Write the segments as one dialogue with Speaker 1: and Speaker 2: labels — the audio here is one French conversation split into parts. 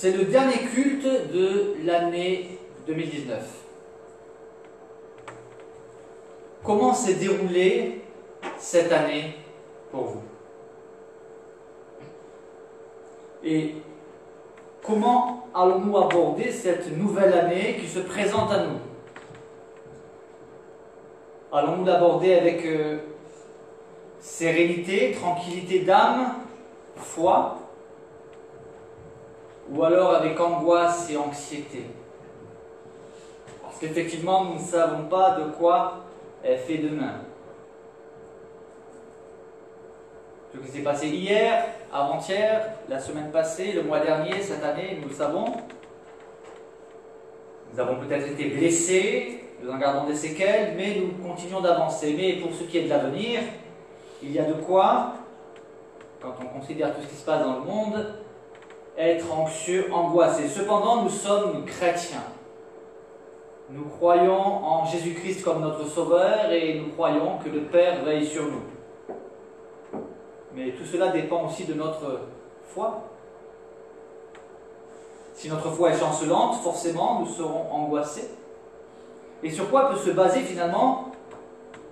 Speaker 1: C'est le dernier culte de l'année 2019. Comment s'est déroulée cette année pour vous? Et comment allons-nous aborder cette nouvelle année qui se présente à nous? Allons-nous l'aborder avec sérénité, tranquillité d'âme, foi? Ou alors avec angoisse et anxiété? Parce qu'effectivement, nous ne savons pas de quoi est fait demain. Ce qui s'est passé hier, avant-hier, la semaine passée, le mois dernier, cette année, nous le savons. Nous avons peut-être été blessés, nous en gardons des séquelles, mais nous continuons d'avancer. Mais pour ce qui est de l'avenir, il y a de quoi, quand on considère tout ce qui se passe dans le monde, être anxieux, angoissé. Cependant, nous sommes chrétiens. Nous croyons en Jésus-Christ comme notre Sauveur et nous croyons que le Père veille sur nous. Mais tout cela dépend aussi de notre foi. Si notre foi est chancelante, forcément, nous serons angoissés. Et sur quoi peut se baser finalement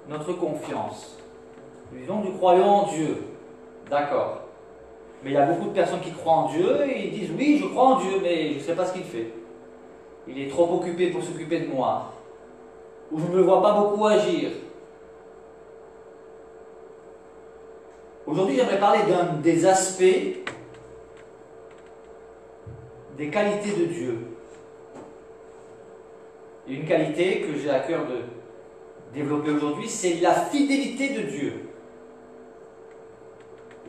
Speaker 1: notre confiance? Nous disons, nous croyons en Dieu. D'accord. Mais il y a beaucoup de personnes qui croient en Dieu et ils disent, oui, je crois en Dieu, mais je ne sais pas ce qu'il fait. Il est trop occupé pour s'occuper de moi. Ou je ne le vois pas beaucoup agir. Aujourd'hui, j'aimerais parler d'un des aspects des qualités de Dieu. Et une qualité que j'ai à cœur de développer aujourd'hui, c'est la fidélité de Dieu.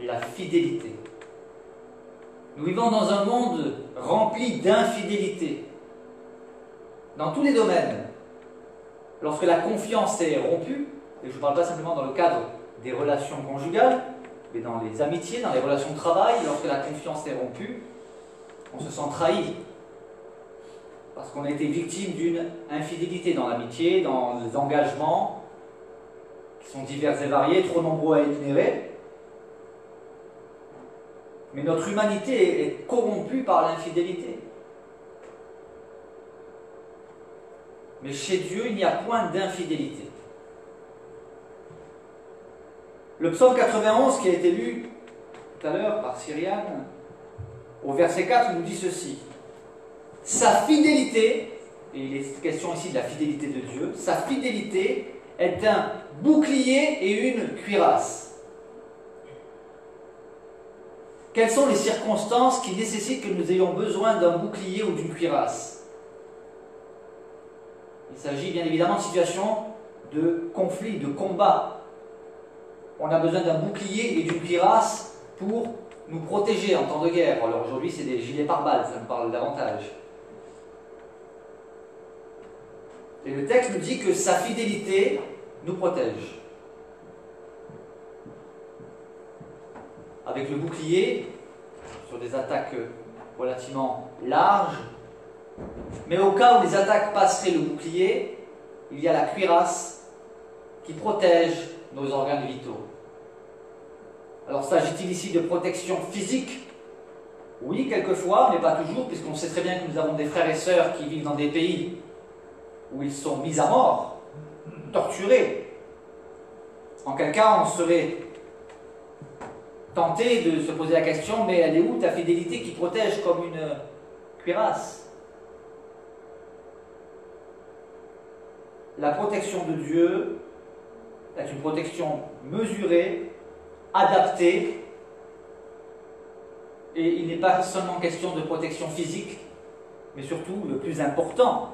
Speaker 1: La fidélité. Nous vivons dans un monde rempli d'infidélité. Dans tous les domaines. Lorsque la confiance est rompue, et je ne parle pas simplement dans le cadre des relations conjugales, mais dans les amitiés, dans les relations de travail, lorsque la confiance est rompue, on se sent trahi. Parce qu'on a été victime d'une infidélité dans l'amitié, dans les engagements, qui sont divers et variés, trop nombreux à énumérer. Mais notre humanité est corrompue par l'infidélité. Mais chez Dieu, il n'y a point d'infidélité. Le psaume 91 qui a été lu tout à l'heure par Cyriane, au verset 4, nous dit ceci. Sa fidélité, et il est question ici de la fidélité de Dieu, sa fidélité est un bouclier et une cuirasse. Quelles sont les circonstances qui nécessitent que nous ayons besoin d'un bouclier ou d'une cuirasse? Il s'agit bien évidemment de situations de conflit, de combat. On a besoin d'un bouclier et d'une cuirasse pour nous protéger en temps de guerre. Alors aujourd'hui, c'est des gilets pare-balles, ça me parle davantage. Et le texte nous dit que sa fidélité nous protège. Avec le bouclier, sur des attaques relativement larges, mais au cas où les attaques passeraient le bouclier, il y a la cuirasse qui protège nos organes vitaux. Alors s'agit-il ici de protection physique? Oui, quelquefois, mais pas toujours, puisqu'on sait très bien que nous avons des frères et sœurs qui vivent dans des pays où ils sont mis à mort, torturés. En quel cas, on serait tenté de se poser la question, mais elle est où ta fidélité qui protège comme une cuirasse? La protection de Dieu est une protection mesurée, adaptée, et il n'est pas seulement question de protection physique, mais surtout, le plus important,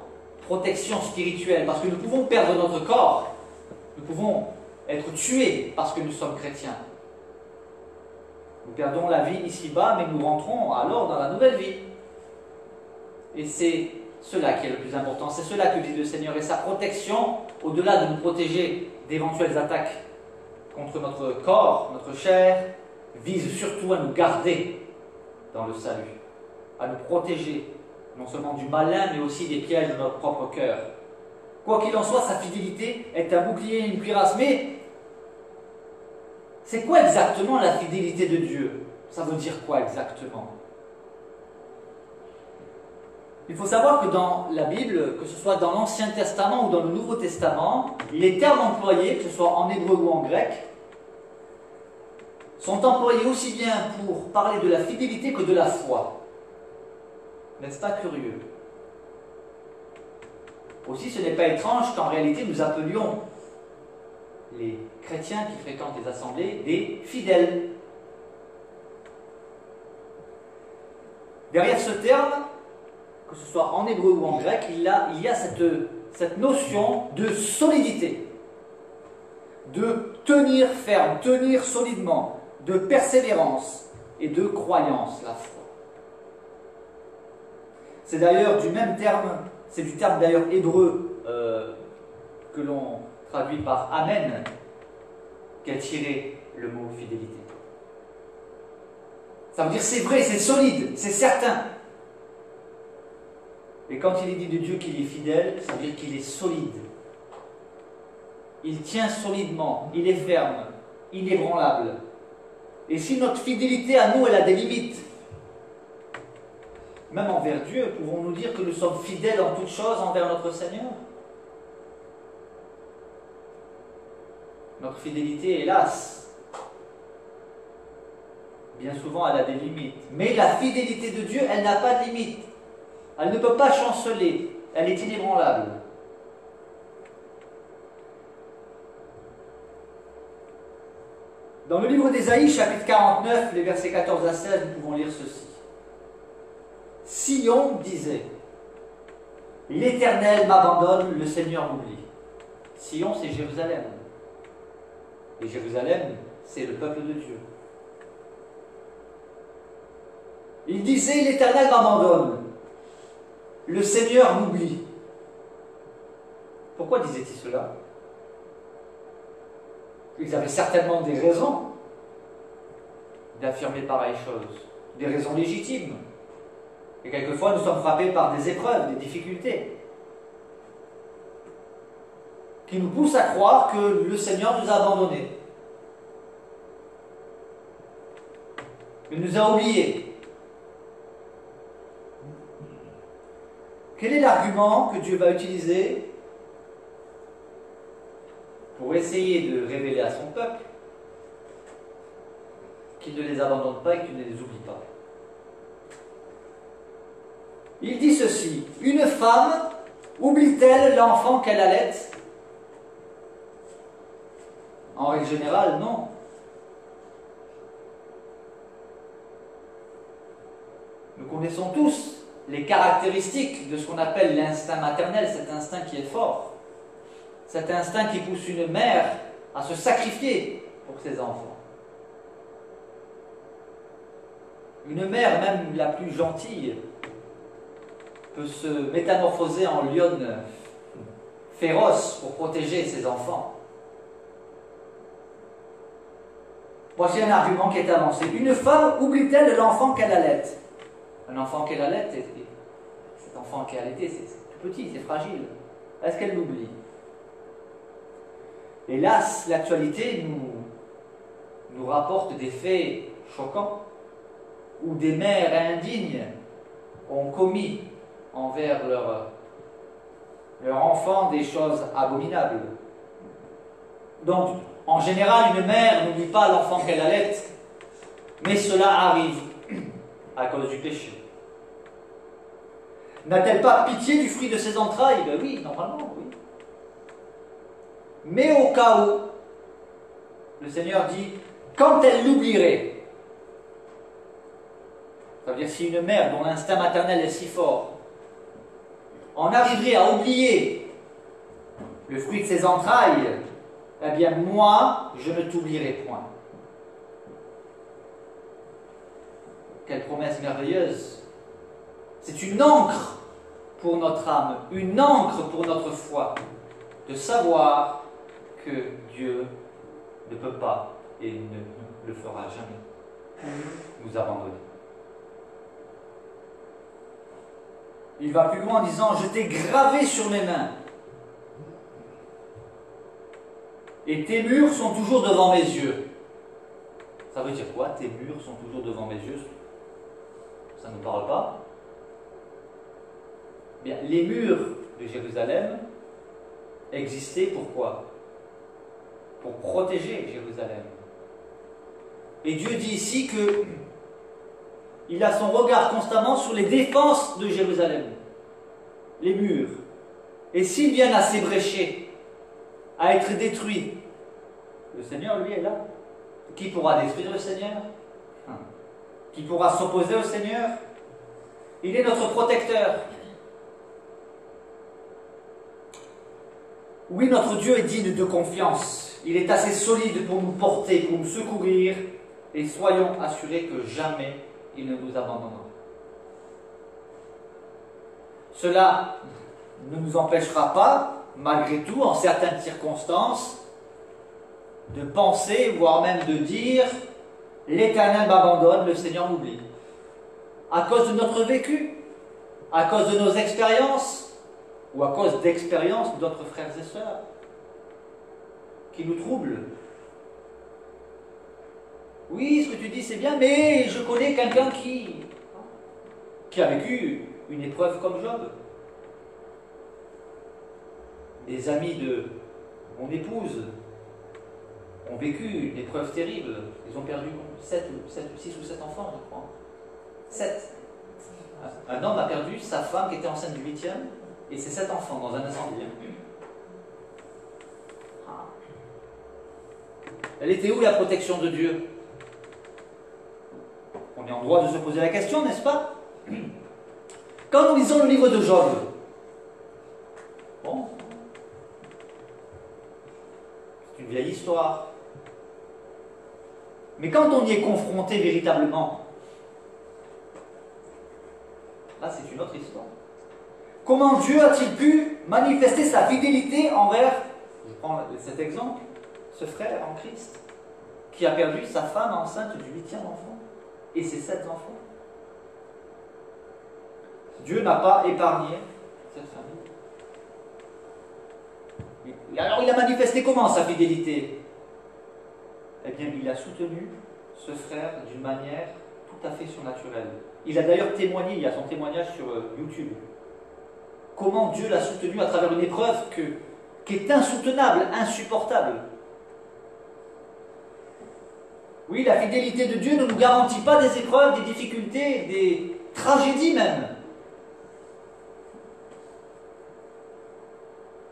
Speaker 1: protection spirituelle, parce que nous pouvons perdre notre corps, nous pouvons être tués parce que nous sommes chrétiens. Nous perdons la vie ici-bas, mais nous rentrons alors dans la nouvelle vie. Et c'est cela qui est le plus important, c'est cela que dit le Seigneur, et sa protection, au-delà de nous protéger d'éventuelles attaques contre notre corps, notre chair, vise surtout à nous garder dans le salut, à nous protéger, non seulement du malin, mais aussi des pièges de notre propre cœur. Quoi qu'il en soit, sa fidélité est un bouclier et une cuirasse. Mais c'est quoi exactement la fidélité de Dieu? Ça veut dire quoi exactement? Il faut savoir que dans la Bible, que ce soit dans l'Ancien Testament ou dans le Nouveau Testament, les termes employés, que ce soit en hébreu ou en grec, sont employés aussi bien pour parler de la fidélité que de la foi. N'est-ce pas curieux? Aussi, ce n'est pas étrange qu'en réalité nous appelions les chrétiens qui fréquentent les assemblées des fidèles. Derrière ce terme, que ce soit en hébreu ou en grec, il y a cette notion de solidité, de tenir ferme, tenir solidement, de persévérance et de croyance, la foi. C'est d'ailleurs du même terme, c'est du terme d'ailleurs hébreu que l'on traduit par Amen, qu'a tiré le mot fidélité. Ça veut dire c'est vrai, c'est solide, c'est certain. Et quand il est dit de Dieu qu'il est fidèle, ça veut dire qu'il est solide. Il tient solidement, il est ferme, inébranlable. Et si notre fidélité à nous, elle a des limites, même envers Dieu, pouvons-nous dire que nous sommes fidèles en toutes choses envers notre Seigneur? Notre fidélité, hélas, bien souvent, elle a des limites. Mais la fidélité de Dieu, elle n'a pas de limite. Elle ne peut pas chanceler. Elle est inébranlable. Dans le livre d'Ésaïe, chapitre 49, les versets 14 à 16, nous pouvons lire ceci. Sion disait, l'Éternel m'abandonne, le Seigneur m'oublie. Sion, c'est Jérusalem. Et Jérusalem, c'est le peuple de Dieu. Il disait, l'Éternel m'abandonne, le Seigneur m'oublie. Pourquoi disait-il cela? Ils avaient certainement des raisons d'affirmer pareille chose, des raisons légitimes. Et quelquefois, nous sommes frappés par des épreuves, des difficultés, qui nous poussent à croire que le Seigneur nous a abandonnés. Il nous a oubliés. Quel est l'argument que Dieu va utiliser pour essayer de révéler à son peuple qu'il ne les abandonne pas et qu'il ne les oublie pas? Il dit ceci, une femme oublie-t-elle l'enfant qu'elle allait? En règle générale, non. Nous connaissons tous les caractéristiques de ce qu'on appelle l'instinct maternel, cet instinct qui est fort, cet instinct qui pousse une mère à se sacrifier pour ses enfants. Une mère, même la plus gentille, peut se métamorphoser en lionne féroce pour protéger ses enfants. Voici un argument qui est avancé. Une femme oublie-t-elle l'enfant qu'elle allait? Un enfant qu'elle allait, cet enfant qui est allaité, c'est tout petit, c'est fragile. Est-ce qu'elle l'oublie? Hélas, l'actualité nous rapporte des faits choquants où des mères indignes ont commis envers leur enfant des choses abominables. Donc, en général, une mère n'oublie pas l'enfant qu'elle allait, mais cela arrive à cause du péché. N'a-t-elle pas pitié du fruit de ses entrailles? Ben oui, normalement, oui. Mais au cas où, le Seigneur dit, quand elle l'oublierait, ça veut dire si une mère dont l'instinct maternel est si fort en arriverait à oublier le fruit de ses entrailles, eh bien moi, je ne t'oublierai point. Quelle promesse merveilleuse! C'est une encre pour notre âme, une encre pour notre foi, de savoir que Dieu ne peut pas et ne le fera jamais nous abandonner. Il va plus loin en disant, je t'ai gravé sur mes mains. Et tes murs sont toujours devant mes yeux. Ça veut dire quoi? Tes murs sont toujours devant mes yeux? Ça ne nous parle pas? Bien, les murs de Jérusalem existaient pourquoi? Pour protéger Jérusalem. Et Dieu dit ici que il a son regard constamment sur les défenses de Jérusalem, les murs. Et s'ils viennent à s'ébrécher, à être détruits, le Seigneur, lui, est là. Qui pourra détruire le Seigneur? Qui pourra s'opposer au Seigneur? Il est notre protecteur. Oui, notre Dieu est digne de confiance. Il est assez solide pour nous porter, pour nous secourir, et soyons assurés que jamais il ne nous abandonnera. Cela ne nous empêchera pas, malgré tout, en certaines circonstances, de penser, voire même de dire « L'Éternel m'abandonne, le Seigneur m'oublie ». À cause de notre vécu, à cause de nos expériences, ou à cause d'expériences d'autres frères et sœurs qui nous troublent. Oui, ce que tu dis c'est bien, mais je connais quelqu'un qui a vécu une épreuve comme Job. Des amis de mon épouse ont vécu une épreuve terrible. Ils ont perdu 6 ou 7 enfants, je crois. 7. Un homme a perdu sa femme qui était enceinte du 8e et ses 7 enfants dans un incendie. Elle était où la protection de Dieu? On est en droit de se poser la question, n'est-ce pas? Quand nous lisons le livre de Job, bon, c'est une vieille histoire. Mais quand on y est confronté véritablement, là c'est une autre histoire. Comment Dieu a-t-il pu manifester sa fidélité envers, je prends cet exemple, ce frère en Christ, qui a perdu sa femme enceinte du 8e enfant et ses 7 enfants? Dieu n'a pas épargné cette famille. Et alors il a manifesté comment sa fidélité? Eh bien, il a soutenu ce frère d'une manière tout à fait surnaturelle. Il a d'ailleurs témoigné, il y a son témoignage sur YouTube. Comment Dieu l'a soutenu à travers une épreuve qui est insoutenable, insupportable. Oui, la fidélité de Dieu ne nous garantit pas des épreuves, des difficultés, des tragédies même.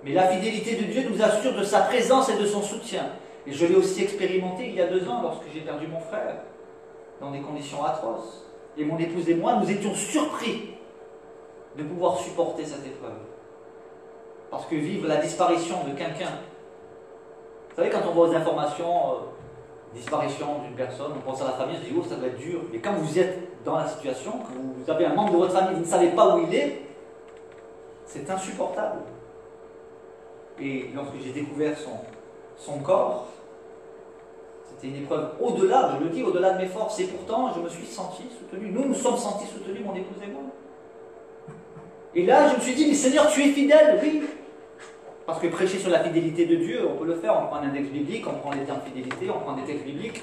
Speaker 1: Mais la fidélité de Dieu nous assure de sa présence et de son soutien. Et je l'ai aussi expérimenté il y a 2 ans lorsque j'ai perdu mon frère, dans des conditions atroces. Et mon épouse et moi, nous étions surpris de pouvoir supporter cette épreuve. Parce que vivre la disparition de quelqu'un, vous savez, quand on voit aux informations, disparition d'une personne, on pense à la famille, on se dit, oh, ça doit être dur. Mais quand vous êtes dans la situation, que vous avez un membre de votre famille, vous ne savez pas où il est, c'est insupportable. Et lorsque j'ai découvert son corps, c'était une épreuve au-delà, je le dis, au-delà de mes forces. Et pourtant, je me suis senti soutenu. Nous nous sommes sentis soutenus, mon épouse et moi. Et là, je me suis dit, mais Seigneur, tu es fidèle, oui. Parce que prêcher sur la fidélité de Dieu, on peut le faire. On prend un index biblique, on prend les termes fidélité, on prend des textes bibliques.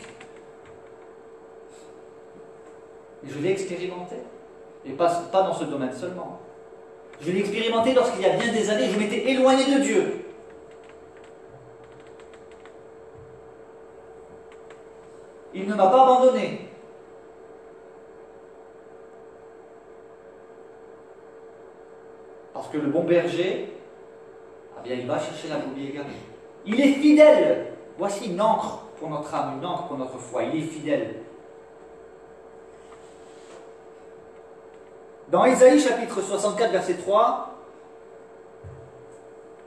Speaker 1: Et je l'ai expérimenté. Et pas dans ce domaine seulement. Je l'ai expérimenté lorsqu'il y a bien des années, je m'étais éloigné de Dieu. Il ne m'a pas abandonné. Parce que le bon berger, eh bien, il va chercher la brebis égarée. Il est fidèle. Voici une encre pour notre âme, une encre pour notre foi. Il est fidèle. Dans Ésaïe chapitre 64, verset 3,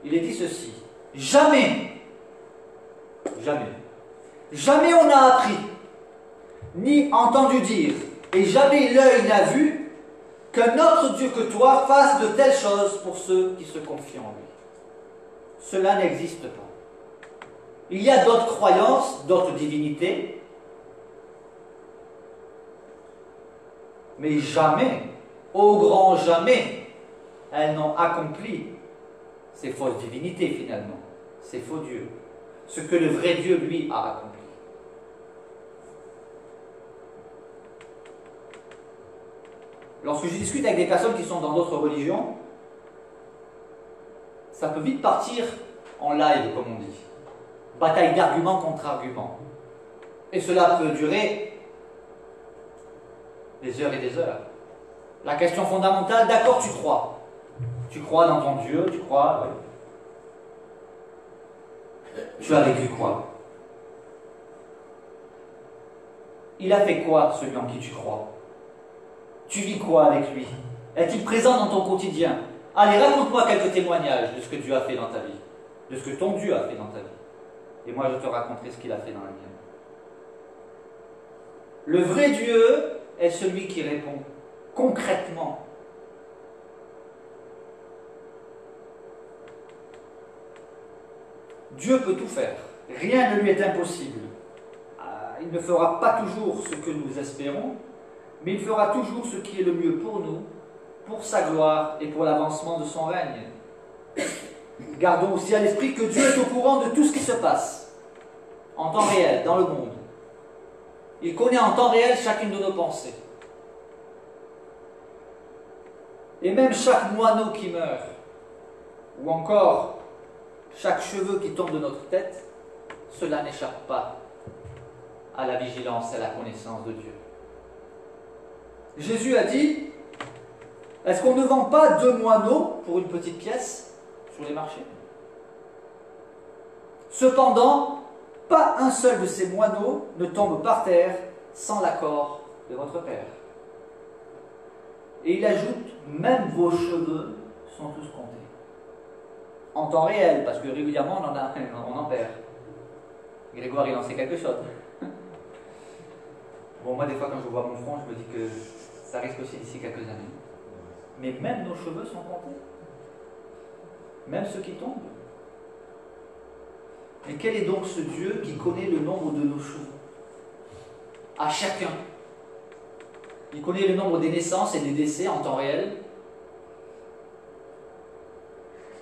Speaker 1: il est dit ceci. Jamais on n'a appris, ni entendu dire, et jamais l'œil n'a vu, qu'un autre Dieu que toi fasse de telles choses pour ceux qui se confient en lui. Cela n'existe pas. Il y a d'autres croyances, d'autres divinités, mais jamais, au grand jamais, elles n'ont accompli ces fausses divinités finalement, ces faux dieux, ce que le vrai Dieu lui a accompli. Lorsque je discute avec des personnes qui sont dans d'autres religions, ça peut vite partir en live, comme on dit. Bataille d'argument contre argument. Et cela peut durer des heures et des heures. La question fondamentale, d'accord, tu crois. Tu crois dans ton Dieu, tu crois... Tu as vécu quoi? Il a fait quoi, celui en qui tu crois? Tu vis quoi avec lui? Est-il présent dans ton quotidien? Allez, raconte-moi quelques témoignages de ce que Dieu a fait dans ta vie, de ce que ton Dieu a fait dans ta vie. Et moi, je te raconterai ce qu'il a fait dans la mienne. Le vrai Dieu est celui qui répond concrètement. Dieu peut tout faire. Rien ne lui est impossible. Il ne fera pas toujours ce que nous espérons, mais il fera toujours ce qui est le mieux pour nous, pour sa gloire et pour l'avancement de son règne. Gardons aussi à l'esprit que Dieu est au courant de tout ce qui se passe, en temps réel, dans le monde. Il connaît en temps réel chacune de nos pensées. Et même chaque moineau qui meurt, ou encore chaque cheveu qui tombe de notre tête, cela n'échappe pas à la vigilance et à la connaissance de Dieu. Jésus a dit, est-ce qu'on ne vend pas 2 moineaux pour une petite pièce sur les marchés? Cependant, pas un seul de ces moineaux ne tombe par terre sans l'accord de votre Père. Et il ajoute, même vos cheveux sont tous comptés. En temps réel, parce que régulièrement on en perd. Grégoire, il en sait quelque chose. Bon, moi, des fois, quand je vois mon front, je me dis que ça risque aussi d'ici quelques années. Mais même nos cheveux sont comptés. Même ceux qui tombent. Mais quel est donc ce Dieu qui connaît le nombre de nos cheveux? À chacun. Il connaît le nombre des naissances et des décès en temps réel.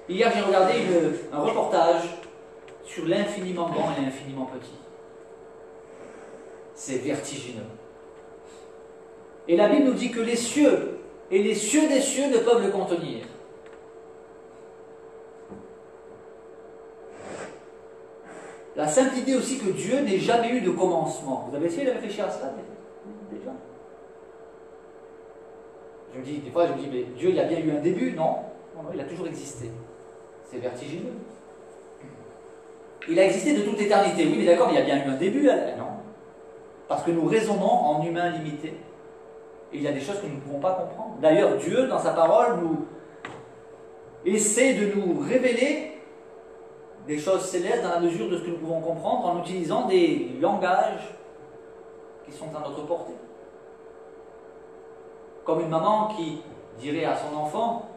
Speaker 1: Hier, j'ai regardé un reportage sur l'infiniment grand et l'infiniment petit. C'est vertigineux. Et la Bible nous dit que les cieux et les cieux des cieux ne peuvent le contenir. La simple idée aussi que Dieu n'ait jamais eu de commencement. Vous avez essayé de réfléchir à cela déjà? Des fois je me dis, mais Dieu, il a bien eu un début? Non, il a toujours existé. C'est vertigineux. Il a existé de toute éternité, oui, mais d'accord, mais il y a bien eu un début, non? Parce que nous raisonnons en humains limités. Et il y a des choses que nous ne pouvons pas comprendre. D'ailleurs, Dieu, dans sa parole, nous essaie de nous révéler des choses célestes dans la mesure de ce que nous pouvons comprendre en utilisant des langages qui sont à notre portée. Comme une maman qui dirait à son enfant,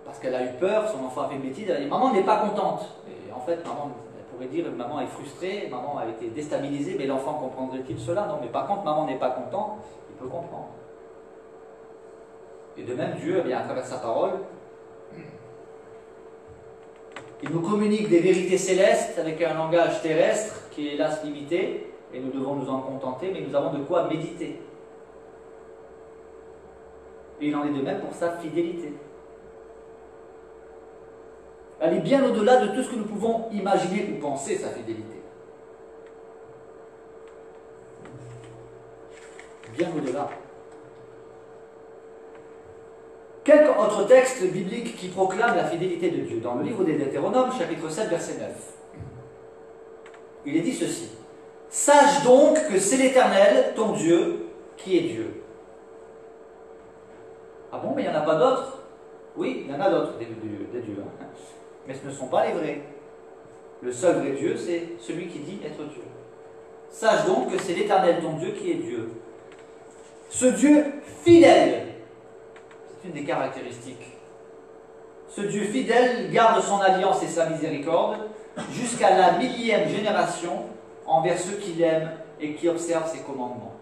Speaker 1: parce qu'elle a eu peur, son enfant a fait une bêtise, elle a dit « Maman n'est pas contente ». Et en fait, maman, elle pourrait dire « Maman est frustrée, maman a été déstabilisée, mais l'enfant comprendrait-il cela ?» Non, mais par contre, maman n'est pas contente, il peut comprendre. Et de même, Dieu, eh bien, à travers sa parole, il nous communique des vérités célestes avec un langage terrestre qui est hélas limité, et nous devons nous en contenter, mais nous avons de quoi méditer. Et il en est de même pour sa fidélité. Elle est bien au-delà de tout ce que nous pouvons imaginer ou penser, sa fidélité. Bien au-delà. Quelques autres textes bibliques qui proclament la fidélité de Dieu. Dans le livre des Deutéronomes, chapitre 7, verset 9, il est dit ceci. « Sache donc que c'est l'Éternel, ton Dieu, qui est Dieu. » Ah bon, mais il n'y en a pas d'autres? Oui, il y en a d'autres, des dieux. Hein. Mais ce ne sont pas les vrais. Le seul vrai Dieu, c'est celui qui dit être Dieu. Sache donc que c'est l'Éternel, ton Dieu, qui est Dieu. Ce Dieu fidèle, c'est une des caractéristiques. Ce Dieu fidèle garde son alliance et sa miséricorde jusqu'à la 1000e génération envers ceux qui l'aiment et qui observent ses commandements.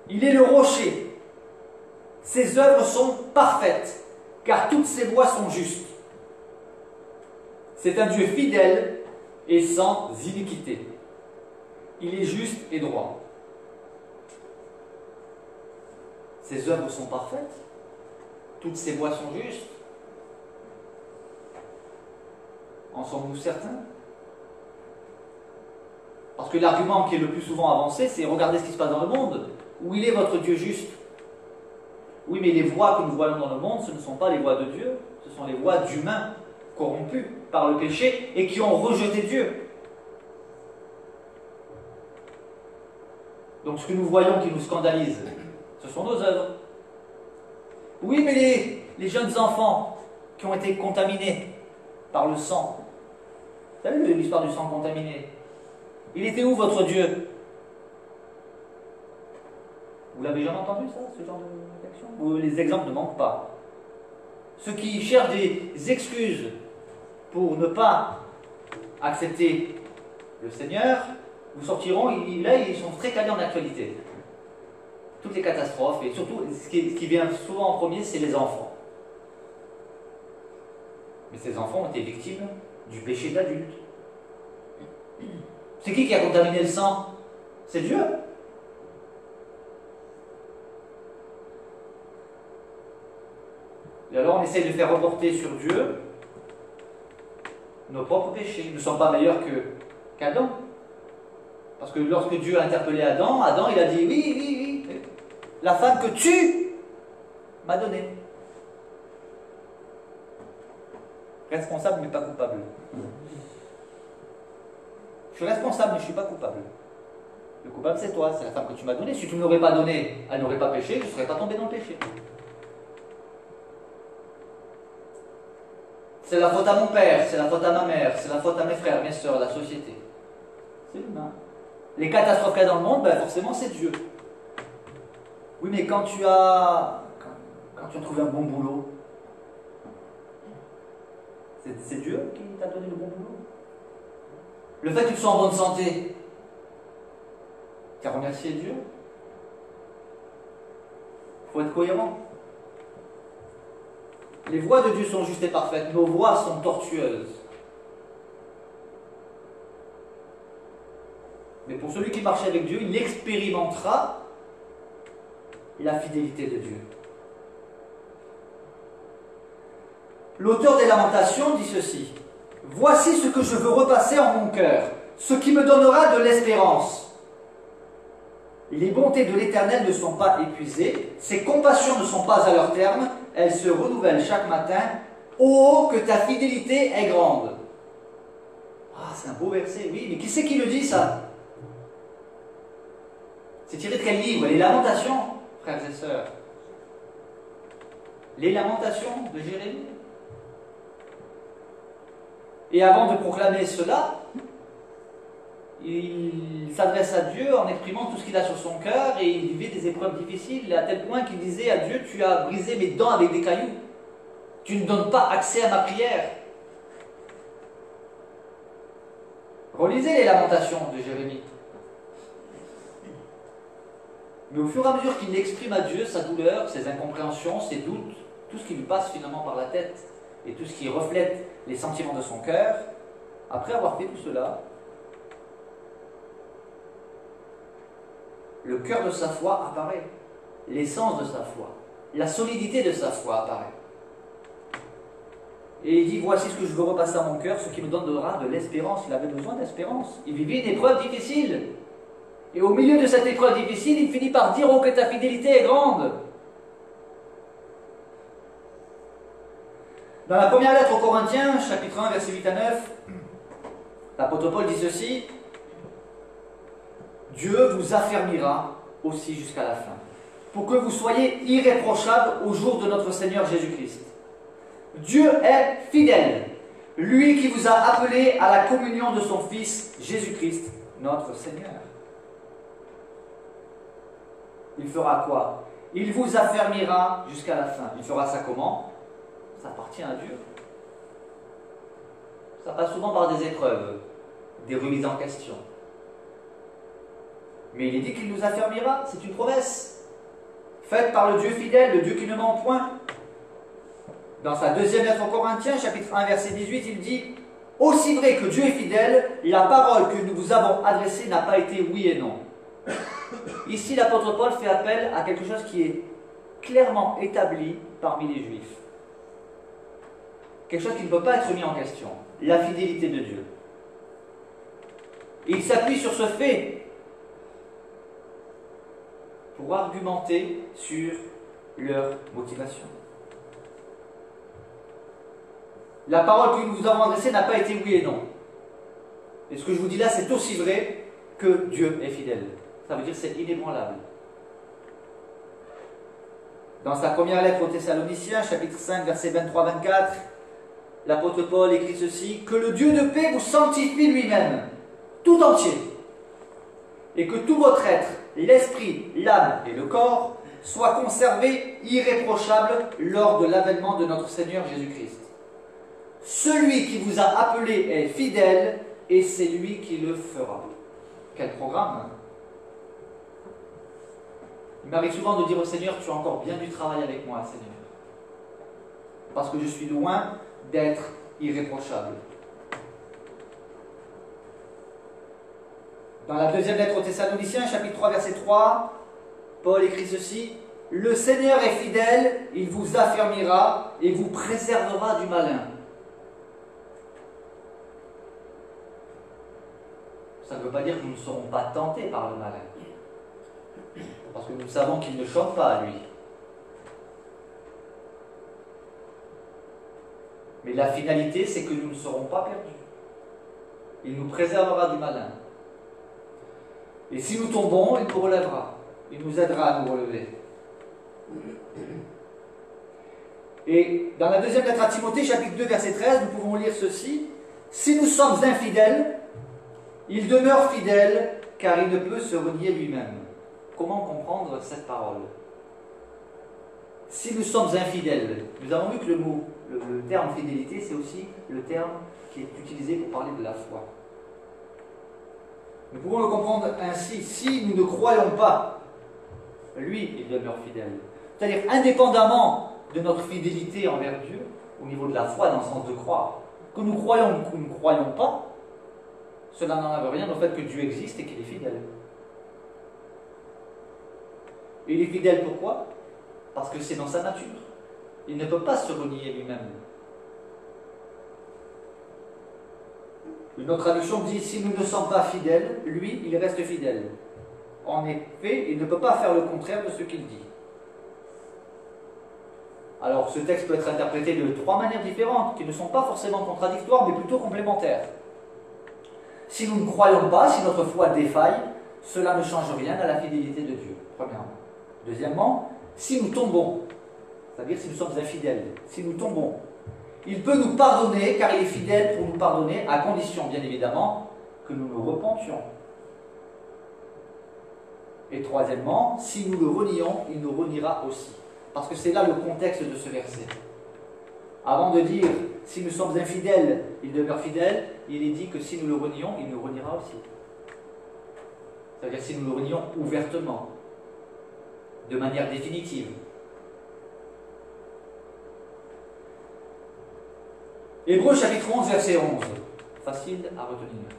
Speaker 1: Il est le rocher. Ses œuvres sont parfaites, car toutes ses voies sont justes. C'est un Dieu fidèle et sans iniquité. Il est juste et droit. Ses œuvres sont parfaites. Toutes ses voies sont justes. En sommes-nous certains? Parce que l'argument qui est le plus souvent avancé, c'est regardez ce qui se passe dans le monde. Où il est votre Dieu juste? Oui, mais les voies que nous voyons dans le monde, ce ne sont pas les voies de Dieu, ce sont les voies d'humains corrompus par le péché et qui ont rejeté Dieu. Donc ce que nous voyons qui nous scandalise, ce sont nos œuvres. Oui, mais les jeunes enfants qui ont été contaminés par le sang, vous savez l'histoire du sang contaminé? Il était où votre Dieu? Vous l'avez jamais entendu ça, ce genre de réflexion? Les exemples ne manquent pas. Ceux qui cherchent des excuses pour ne pas accepter le Seigneur, vous sortiront, là ils sont très calés en actualité. Toutes les catastrophes, et surtout ce qui vient souvent en premier, c'est les enfants. Mais ces enfants ont été victimes du péché d'adulte. C'est qui a contaminé le sang? C'est Dieu. Et alors on essaye de faire reporter sur Dieu nos propres péchés. Nous ne sommes pas meilleurs qu'Adam. Parce que lorsque Dieu a interpellé Adam, Adam il a dit oui, la femme que tu m'as donnée. Responsable mais pas coupable. Je suis responsable mais je ne suis pas coupable. Le coupable c'est toi, c'est la femme que tu m'as donnée. Si tu ne l'aurais pas donnée, elle n'aurait pas péché, je ne serais pas tombé dans le péché. C'est la faute à mon père, c'est la faute à ma mère, c'est la faute à mes frères, mes soeurs, la société. C'est l'humain. Les catastrophes qu'il y a dans le monde, ben forcément c'est Dieu. Oui, mais quand tu as trouvé un bon boulot, c'est Dieu qui t'a donné le bon boulot. Le fait que tu sois en bonne santé, tu as remercié Dieu. Il faut être cohérent. Les voies de Dieu sont justes et parfaites, nos voies sont tortueuses. Mais pour celui qui marche avec Dieu, il expérimentera la fidélité de Dieu. L'auteur des Lamentations dit ceci: voici ce que je veux repasser en mon cœur, ce qui me donnera de l'espérance. Les bontés de l'Éternel ne sont pas épuisées, ses compassions ne sont pas à leur terme, elles se renouvellent chaque matin. Oh, que ta fidélité est grande. Ah, c'est un beau verset, oui, mais qui c'est qui le dit ça? C'est tiré de quel livre? Les Lamentations, frères et sœurs. Les Lamentations de Jérémie. Et avant de proclamer cela, il s'adresse à Dieu en exprimant tout ce qu'il a sur son cœur, et il vivait des épreuves difficiles à tel point qu'il disait à Dieu: tu as brisé mes dents avec des cailloux, tu ne donnes pas accès à ma prière. Relisez les Lamentations de Jérémie. Mais au fur et à mesure qu'il exprime à Dieu sa douleur, ses incompréhensions, ses doutes, tout ce qui lui passe finalement par la tête et tout ce qui reflète les sentiments de son cœur, après avoir fait tout cela, le cœur de sa foi apparaît, l'essence de sa foi, la solidité de sa foi apparaît. Et il dit: voici ce que je veux repasser à mon cœur, ce qui me donnera de l'espérance. Il avait besoin d'espérance. Il vivait une épreuve difficile. Et au milieu de cette épreuve difficile, il finit par dire: oh, que ta fidélité est grande. Dans la première lettre aux Corinthiens, chapitre 1, versets 8 à 9, l'apôtre Paul dit ceci: Dieu vous affermira aussi jusqu'à la fin, pour que vous soyez irréprochables au jour de notre Seigneur Jésus-Christ. Dieu est fidèle, lui qui vous a appelés à la communion de son Fils Jésus-Christ, notre Seigneur. Il fera quoi? Il vous affermira jusqu'à la fin. Il fera ça comment? Ça appartient à Dieu. Ça passe souvent par des épreuves, des remises en question. Mais il est dit qu'il nous affermira, c'est une promesse faite par le Dieu fidèle, le Dieu qui ne ment point. Dans sa deuxième lettre aux Corinthiens, chapitre 1, verset 18, il dit: aussi vrai que Dieu est fidèle, la parole que nous vous avons adressée n'a pas été oui et non. Ici, l'apôtre Paul fait appel à quelque chose qui est clairement établi parmi les Juifs. Quelque chose qui ne peut pas être mis en question, la fidélité de Dieu. Et il s'appuie sur ce fait pour argumenter sur leur motivation. La parole que nous vous avons adressée n'a pas été oui et non. Et ce que je vous dis là, c'est aussi vrai que Dieu est fidèle. Ça veut dire que c'est inébranlable. Dans sa première lettre aux Thessaloniciens, chapitre 5, versets 23-24, l'apôtre Paul écrit ceci: que le Dieu de paix vous sanctifie lui-même, tout entier, et que tout votre être, l'esprit, l'âme et le corps, soient conservés irréprochables lors de l'avènement de notre Seigneur Jésus-Christ. Celui qui vous a appelé est fidèle, et c'est lui qui le fera. Quel programme, hein? Il m'arrive souvent de dire au Seigneur: tu as encore bien du travail avec moi, Seigneur, parce que je suis loin d'être irréprochable. Dans la deuxième lettre aux Thessaloniciens, chapitre 3, verset 3, Paul écrit ceci: le Seigneur est fidèle, il vous affermira et vous préservera du malin. Ça ne veut pas dire que nous ne serons pas tentés par le malin, parce que nous savons qu'il ne choque pas à lui. Mais la finalité, c'est que nous ne serons pas perdus. Il nous préservera du malin. Et si nous tombons, il nous relèvera. Il nous aidera à nous relever. Et dans la deuxième lettre à Timothée, chapitre 2, verset 13, nous pouvons lire ceci: si nous sommes infidèles, il demeure fidèle, car il ne peut se renier lui-même. Comment comprendre cette parole? Si nous sommes infidèles, nous avons vu que le terme fidélité, c'est aussi le terme qui est utilisé pour parler de la foi. Nous pouvons le comprendre ainsi: si nous ne croyons pas, lui, il demeure fidèle. C'est-à-dire, indépendamment de notre fidélité envers Dieu, au niveau de la foi, dans le sens de croire, que nous croyons ou que nous ne croyons pas, cela n'enlève rien au fait que Dieu existe et qu'il est fidèle. Et il est fidèle pourquoi? Parce que c'est dans sa nature. Il ne peut pas se renier lui-même. Une autre traduction dit: si nous ne sommes pas fidèles, lui, il reste fidèle. En effet, il ne peut pas faire le contraire de ce qu'il dit. Alors, ce texte peut être interprété de trois manières différentes, qui ne sont pas forcément contradictoires, mais plutôt complémentaires. Si nous ne croyons pas, si notre foi défaille, cela ne change rien à la fidélité de Dieu, premièrement. Deuxièmement, si nous tombons, c'est-à-dire si nous sommes infidèles, si nous tombons, il peut nous pardonner, car il est fidèle pour nous pardonner, à condition, bien évidemment, que nous nous repentions. Et troisièmement, si nous le renions, il nous reniera aussi. Parce que c'est là le contexte de ce verset. Avant de dire « si nous sommes infidèles, il demeure fidèle », il est dit que si nous le renions, il nous reniera aussi. C'est-à-dire si nous le renions ouvertement, de manière définitive. Hébreux chapitre 11, verset 11. Facile à retenir.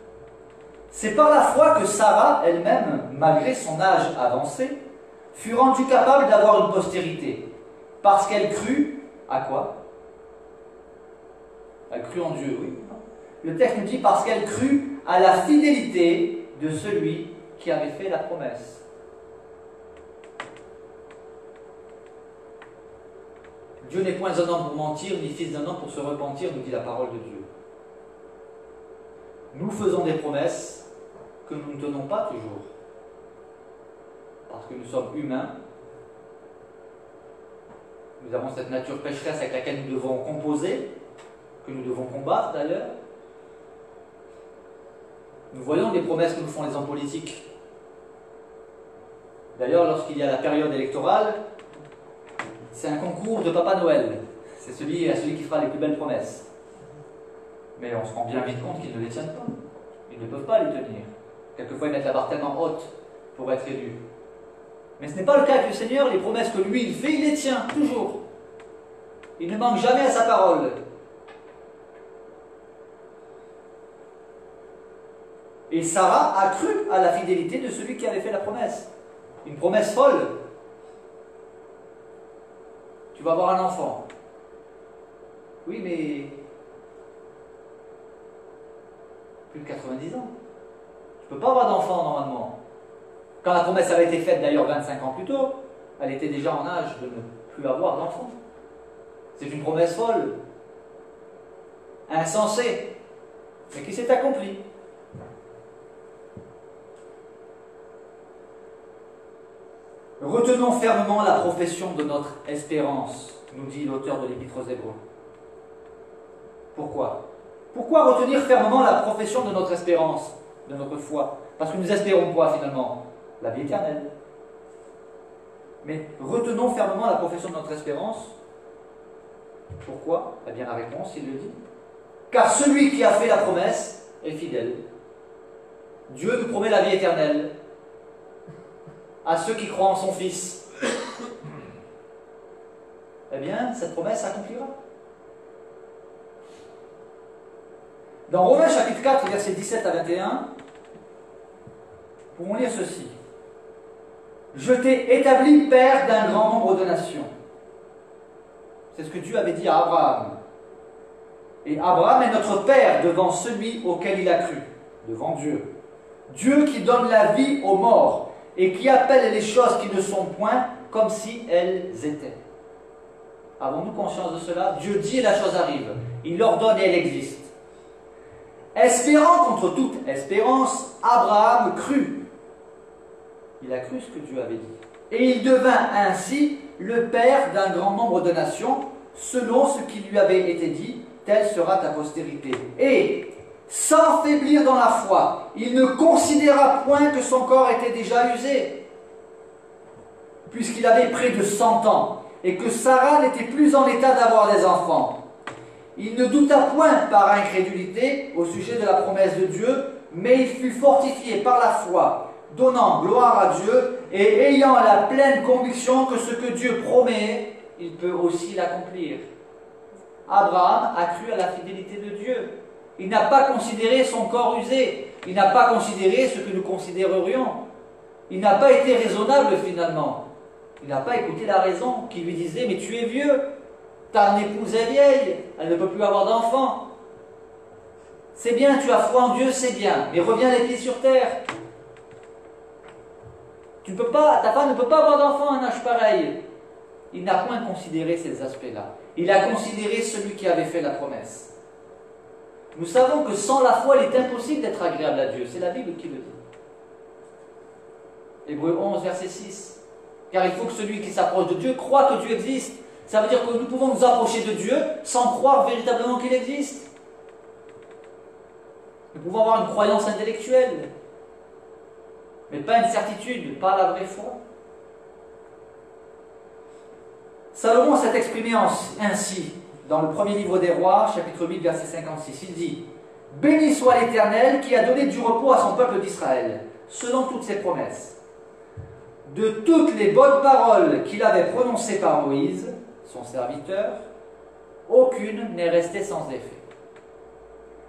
Speaker 1: C'est par la foi que Sarah elle-même, malgré son âge avancé, fut rendue capable d'avoir une postérité, parce qu'elle crut à quoi? Elle crut en Dieu, oui. Le texte nous dit parce qu'elle crut à la fidélité de celui qui avait fait la promesse. Dieu n'est point un homme pour mentir, ni fils d'un homme pour se repentir, nous dit la parole de Dieu. Nous faisons des promesses que nous ne tenons pas toujours. Parce que nous sommes humains. Nous avons cette nature pécheresse avec laquelle nous devons composer, que nous devons combattre d'ailleurs. Nous voyons des promesses que nous font les hommes politiques. D'ailleurs, lorsqu'il y a la période électorale, c'est un concours de Papa Noël. C'est celui qui fera les plus belles promesses. Mais on se rend bien vite compte qu'ils ne les tiennent pas. Ils ne peuvent pas les tenir. Quelquefois, ils mettent la barre tellement haute pour être élus. Mais ce n'est pas le cas avec le Seigneur. Les promesses que lui, il fait, il les tient, toujours. Il ne manque jamais à sa parole. Et Sarah a cru à la fidélité de celui qui avait fait la promesse. Une promesse folle. tu vas avoir un enfant. Oui, mais plus de 90 ans. Tu ne peux pas avoir d'enfant normalement. Quand la promesse avait été faite d'ailleurs 25 ans plus tôt, elle était déjà en âge de ne plus avoir d'enfant. C'est une promesse folle, insensée, mais qui s'est accomplie. Retenons fermement la profession de notre espérance, nous dit l'auteur de l'Épître aux Hébreux. Pourquoi? Pourquoi retenir fermement la profession de notre espérance, de notre foi? Parce que nous espérons quoi finalement? La vie éternelle. Mais retenons fermement la profession de notre espérance. Pourquoi? Eh bien la réponse, il le dit. Car celui qui a fait la promesse est fidèle. Dieu nous promet la vie éternelle à ceux qui croient en son Fils. Eh bien, cette promesse s'accomplira. Dans Romains chapitre 4, versets 17 à 21, nous pouvons lire ceci. Je t'ai établi père d'un grand nombre de nations. C'est ce que Dieu avait dit à Abraham. Et Abraham est notre père devant celui auquel il a cru, devant Dieu. Dieu qui donne la vie aux morts et qui appelle les choses qui ne sont point comme si elles étaient. Avons-nous conscience de cela? Dieu dit et la chose arrive. Il ordonne et elle existe. Espérant contre toute espérance, Abraham crut. Il a cru ce que Dieu avait dit. Et il devint ainsi le père d'un grand nombre de nations, selon ce qui lui avait été dit, telle sera ta postérité. Et, sans faiblir dans la foi, il ne considéra point que son corps était déjà usé, puisqu'il avait près de 100 ans, et que Sarah n'était plus en état d'avoir des enfants. Il ne douta point par incrédulité au sujet de la promesse de Dieu, mais il fut fortifié par la foi, donnant gloire à Dieu et ayant la pleine conviction que ce que Dieu promet, il peut aussi l'accomplir. Abraham a cru à la fidélité de Dieu. Il n'a pas considéré son corps usé. Il n'a pas considéré ce que nous considérerions. Il n'a pas été raisonnable finalement. Il n'a pas écouté la raison qui lui disait « Mais tu es vieux, ta épouse est vieille, elle ne peut plus avoir d'enfants. C'est bien, tu as foi en Dieu, c'est bien, mais reviens les pieds sur terre. Tu ne peux pas, ta femme ne peut pas avoir d'enfant à un âge pareil. » Il n'a point considéré ces aspects-là. Il a considéré celui qui avait fait la promesse. Nous savons que sans la foi, il est impossible d'être agréable à Dieu. C'est la Bible qui le dit. Hébreux 11, verset 6. Car il faut que celui qui s'approche de Dieu croit que Dieu existe. Ça veut dire que nous pouvons nous approcher de Dieu sans croire véritablement qu'il existe. Nous pouvons avoir une croyance intellectuelle, mais pas une certitude, pas la vraie foi. Salomon s'est exprimé ainsi dans le premier livre des Rois, chapitre 8, verset 56. Il dit « Béni soit l'Éternel qui a donné du repos à son peuple d'Israël, selon toutes ses promesses. De toutes les bonnes paroles qu'il avait prononcées par Moïse, son serviteur, aucune n'est restée sans effet. »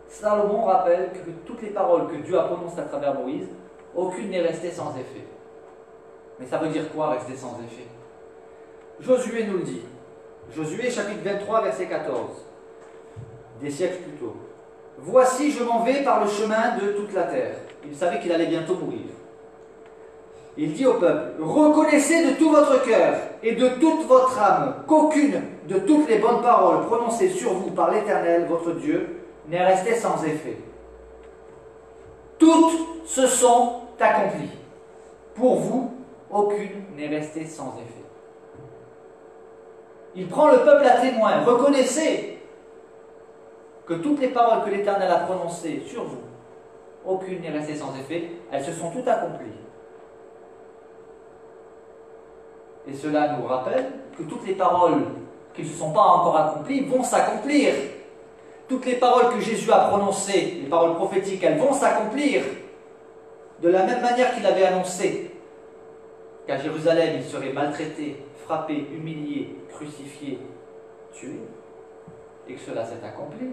Speaker 1: Salomon rappelle que toutes les paroles que Dieu a prononcées à travers Moïse, aucune n'est restée sans effet. Mais ça veut dire quoi, rester sans effet? Josué nous le dit. Josué chapitre 23, verset 14. Des siècles plus tôt. « Voici, je m'en vais par le chemin de toute la terre. » Il savait qu'il allait bientôt mourir. Il dit au peuple, « Reconnaissez de tout votre cœur et de toute votre âme qu'aucune de toutes les bonnes paroles prononcées sur vous par l'Éternel, votre Dieu, n'est restée sans effet. Toutes se sont accomplies. Pour vous, aucune n'est restée sans effet. » Il prend le peuple à témoin. Reconnaissez que toutes les paroles que l'Éternel a prononcées sur vous, aucune n'est restée sans effet. Elles se sont toutes accomplies. Et cela nous rappelle que toutes les paroles qui ne se sont pas encore accomplies vont s'accomplir. Toutes les paroles que Jésus a prononcées, les paroles prophétiques, elles vont s'accomplir. De la même manière qu'il avait annoncé qu'à Jérusalem, il serait maltraité, frappé, humilié, crucifié, tué, et que cela s'est accompli.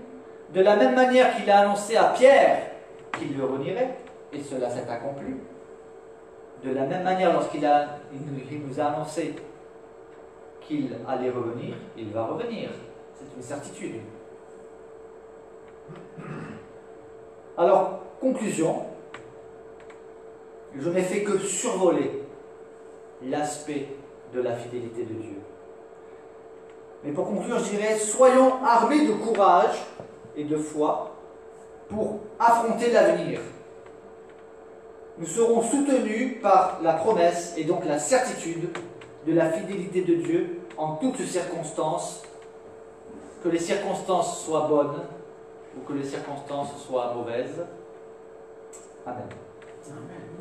Speaker 1: De la même manière qu'il a annoncé à Pierre qu'il le renierait, et cela s'est accompli. De la même manière, lorsqu'il nous a annoncé qu'il allait revenir, il va revenir. C'est une certitude. Alors, conclusion, je n'ai fait que survoler l'aspect de la fidélité de Dieu. Mais pour conclure, je dirais, soyons armés de courage et de foi pour affronter l'avenir. Nous serons soutenus par la promesse et donc la certitude de la fidélité de Dieu en toutes circonstances, que les circonstances soient bonnes ou que les circonstances soient mauvaises. Amen.
Speaker 2: Amen.